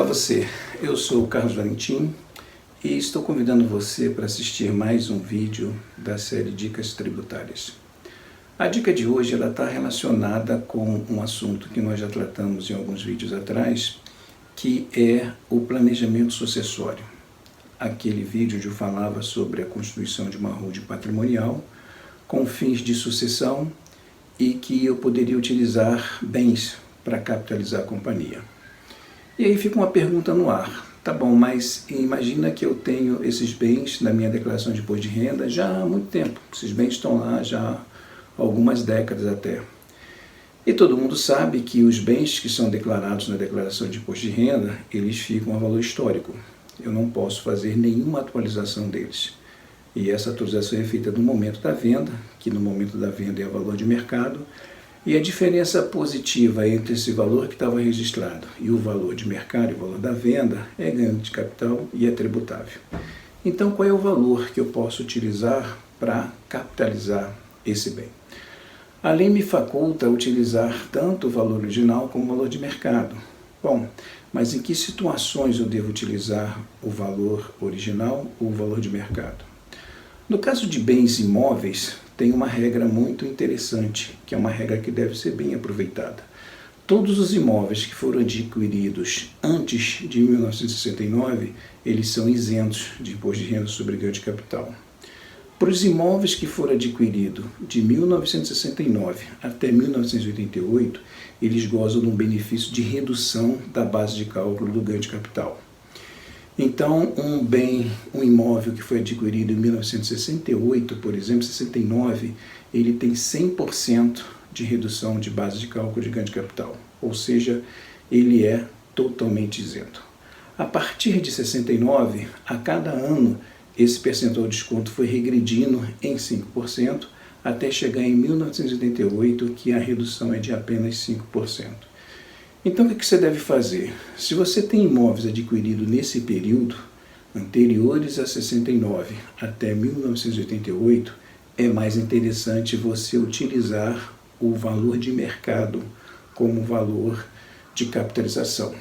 você, eu sou o Carlos Valentim e estou convidando você para assistir mais um vídeo da série Dicas Tributárias. A dica de hoje está relacionada com um assunto que nós já tratamos em alguns vídeos atrás, que é o planejamento sucessório. Aquele vídeo onde eu falava sobre a constituição de uma holding patrimonial com fins de sucessão e que eu poderia utilizar bens para capitalizar a companhia. E aí fica uma pergunta no ar. Tá bom, mas imagina que eu tenho esses bens na minha declaração de imposto de renda já há muito tempo. Esses bens estão lá já há algumas décadas até. E todo mundo sabe que os bens que são declarados na declaração de imposto de renda, eles ficam a valor histórico. Eu não posso fazer nenhuma atualização deles. E essa atualização é feita no momento da venda, que no momento da venda é o valor de mercado, e a diferença positiva entre esse valor que estava registrado e o valor de mercado e o valor da venda é ganho de capital e é tributável. Então, qual é o valor que eu posso utilizar para capitalizar esse bem? A lei me faculta utilizar tanto o valor original como o valor de mercado. Bom, mas em que situações eu devo utilizar o valor original ou o valor de mercado? No caso de bens imóveis, tem uma regra muito interessante, que é uma regra que deve ser bem aproveitada. Todos os imóveis que foram adquiridos antes de 1969, eles são isentos de imposto de renda sobre ganho de capital. Para os imóveis que foram adquiridos de 1969 até 1988, eles gozam de um benefício de redução da base de cálculo do ganho de capital. Então, um imóvel que foi adquirido em 1968, por exemplo, 69, ele tem 100% de redução de base de cálculo de ganho de capital, ou seja, ele é totalmente isento. A partir de 69, a cada ano, esse percentual de desconto foi regredindo em 5%, até chegar em 1988, que a redução é de apenas 5%. Então, o que você deve fazer? Se você tem imóveis adquiridos nesse período, anteriores a 69 até 1988, é mais interessante você utilizar o valor de mercado como valor de capitalização.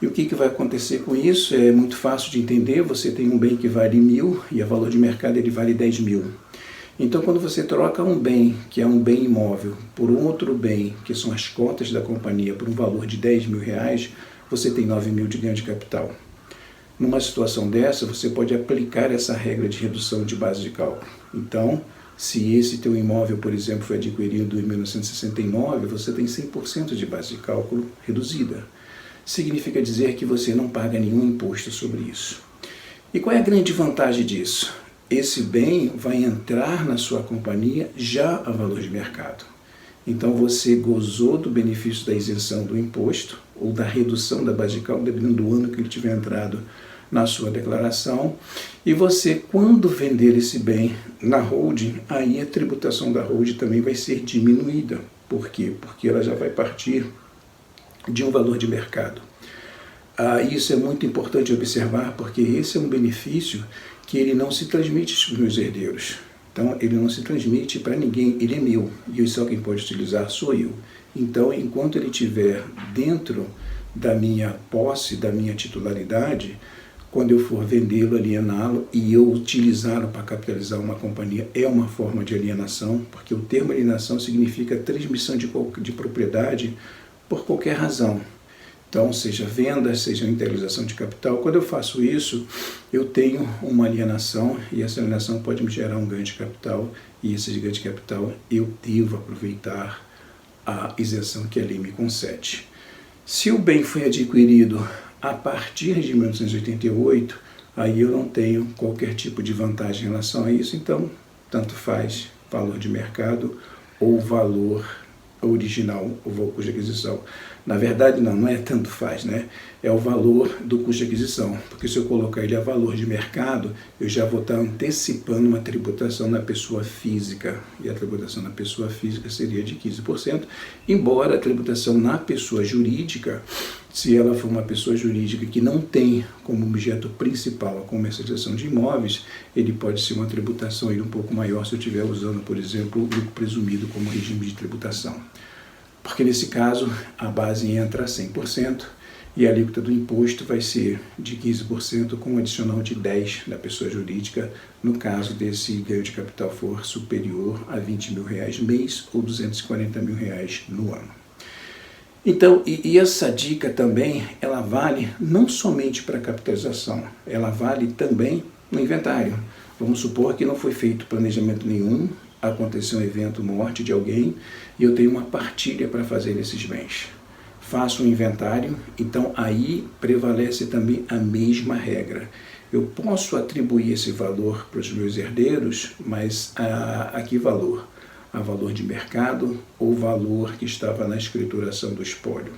E o que vai acontecer com isso? É muito fácil de entender. Você tem um bem que vale 1.000 e o valor de mercado ele vale 10.000. Então, quando você troca um bem, que é um bem imóvel, por um outro bem, que são as cotas da companhia, por um valor de R$10.000, você tem 9.000 de ganho de capital. Numa situação dessa, você pode aplicar essa regra de redução de base de cálculo. Então, se esse teu imóvel, por exemplo, foi adquirido em 1969, você tem 100% de base de cálculo reduzida. Significa dizer que você não paga nenhum imposto sobre isso. E qual é a grande vantagem disso? Esse bem vai entrar na sua companhia já a valor de mercado. Então você gozou do benefício da isenção do imposto ou da redução da base de cálculo, dependendo do ano que ele tiver entrado na sua declaração. E você, quando vender esse bem na holding, aí a tributação da holding também vai ser diminuída. Por quê? Porque ela já vai partir de um valor de mercado. Isso é muito importante observar, porque esse é um benefício que ele não se transmite para os meus herdeiros. Então, ele não se transmite para ninguém, ele é meu, e só quem pode utilizar sou eu. Então, enquanto ele estiver dentro da minha posse, da minha titularidade, quando eu for vendê-lo, aliená-lo e eu utilizá-lo para capitalizar uma companhia, é uma forma de alienação, porque o termo alienação significa transmissão de propriedade por qualquer razão. Então, seja venda, seja integralização de capital. Quando eu faço isso, eu tenho uma alienação e essa alienação pode me gerar um ganho de capital e esse ganho de capital eu devo aproveitar a isenção que a lei me concede. Se o bem foi adquirido a partir de 1988, aí eu não tenho qualquer tipo de vantagem em relação a isso, então tanto faz valor de mercado ou valor original, o custo de aquisição. Na verdade, não é tanto faz, né? É o valor do custo de aquisição, porque se eu colocar ele a valor de mercado, eu já vou estar antecipando uma tributação na pessoa física, e a tributação na pessoa física seria de 15%, embora a tributação na pessoa jurídica, se ela for uma pessoa jurídica que não tem como objeto principal a comercialização de imóveis, ele pode ser uma tributação um pouco maior se eu estiver usando, por exemplo, o lucro presumido como regime de tributação. Porque nesse caso a base entra a 100% e a alíquota do imposto vai ser de 15% com um adicional de 10% da pessoa jurídica, no caso desse ganho de capital for superior a R$20 mil mês ou R$240 mil no ano. Então, e essa dica também, ela vale não somente para a capitalização, ela vale também no inventário. Vamos supor que não foi feito planejamento nenhum, aconteceu um evento, morte de alguém, e eu tenho uma partilha para fazer desses bens. Faço um inventário, então aí prevalece também a mesma regra. Eu posso atribuir esse valor para os meus herdeiros, mas a que valor? A valor de mercado ou valor que estava na escrituração do espólio?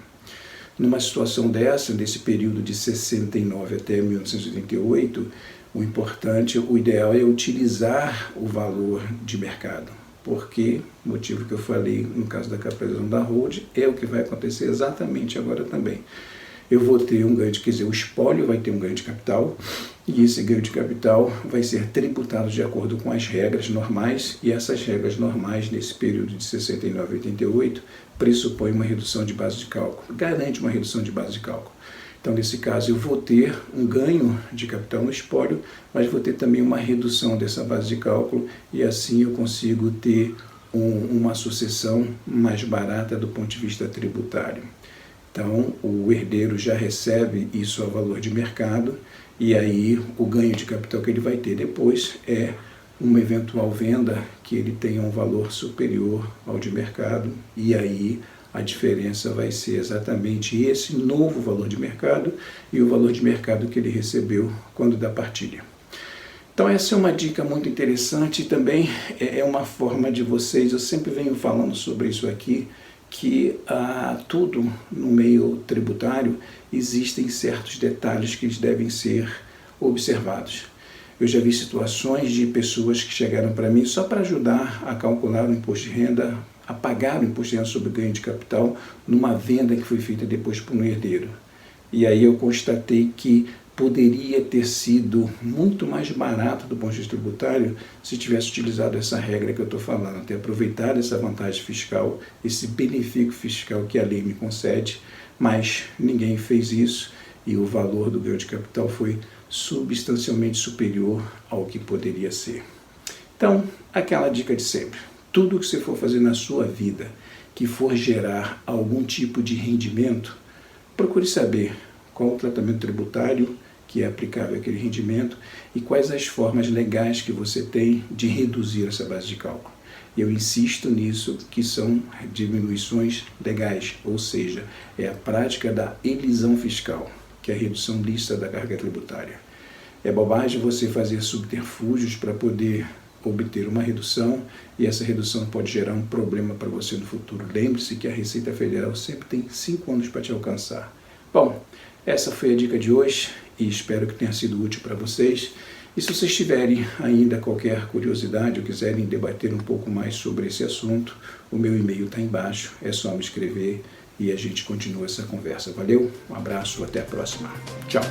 Numa situação dessa, desse período de 69 até 1988, o ideal é utilizar o valor de mercado. Porque, motivo que eu falei no caso da capitalização da hold, é o que vai acontecer exatamente agora também. Eu vou ter um ganho o espólio vai ter um ganho de capital, e esse ganho de capital vai ser tributado de acordo com as regras normais, e essas regras normais, nesse período de 69 a 88, pressupõem uma redução de base de cálculo, garante uma redução de base de cálculo. Então, nesse caso, eu vou ter um ganho de capital no espólio, mas vou ter também uma redução dessa base de cálculo, e assim eu consigo ter uma sucessão mais barata do ponto de vista tributário. Então, o herdeiro já recebe isso a valor de mercado, e aí o ganho de capital que ele vai ter depois é uma eventual venda que ele tenha um valor superior ao de mercado, e aí a diferença vai ser exatamente esse novo valor de mercado e o valor de mercado que ele recebeu quando da partilha. Então essa é uma dica muito interessante, e também é uma forma de vocês, eu sempre venho falando sobre isso aqui, que tudo no meio tributário existem certos detalhes que devem ser observados. Eu já vi situações de pessoas que chegaram para mim só para ajudar a calcular o imposto de renda, a pagar o imposto de renda sobre ganho de capital numa venda que foi feita depois por um herdeiro. E aí eu constatei que poderia ter sido muito mais barato do ponto de vista tributário se tivesse utilizado essa regra que eu estou falando, ter aproveitado essa vantagem fiscal, esse benefício fiscal que a lei me concede, mas ninguém fez isso e o valor do ganho de capital foi substancialmente superior ao que poderia ser. Então, aquela dica de sempre, tudo que você for fazer na sua vida que for gerar algum tipo de rendimento, procure saber qual o tratamento tributário que é aplicável àquele rendimento e quais as formas legais que você tem de reduzir essa base de cálculo. E eu insisto nisso, que são diminuições legais, ou seja, é a prática da elisão fiscal, que é a redução lícita da carga tributária. É bobagem você fazer subterfúgios para poder obter uma redução, e essa redução pode gerar um problema para você no futuro. Lembre-se que a Receita Federal sempre tem 5 anos para te alcançar. Bom, essa foi a dica de hoje e espero que tenha sido útil para vocês. E se vocês tiverem ainda qualquer curiosidade ou quiserem debater um pouco mais sobre esse assunto, o meu e-mail está embaixo, é só me escrever e a gente continua essa conversa. Valeu, um abraço, até a próxima. Tchau!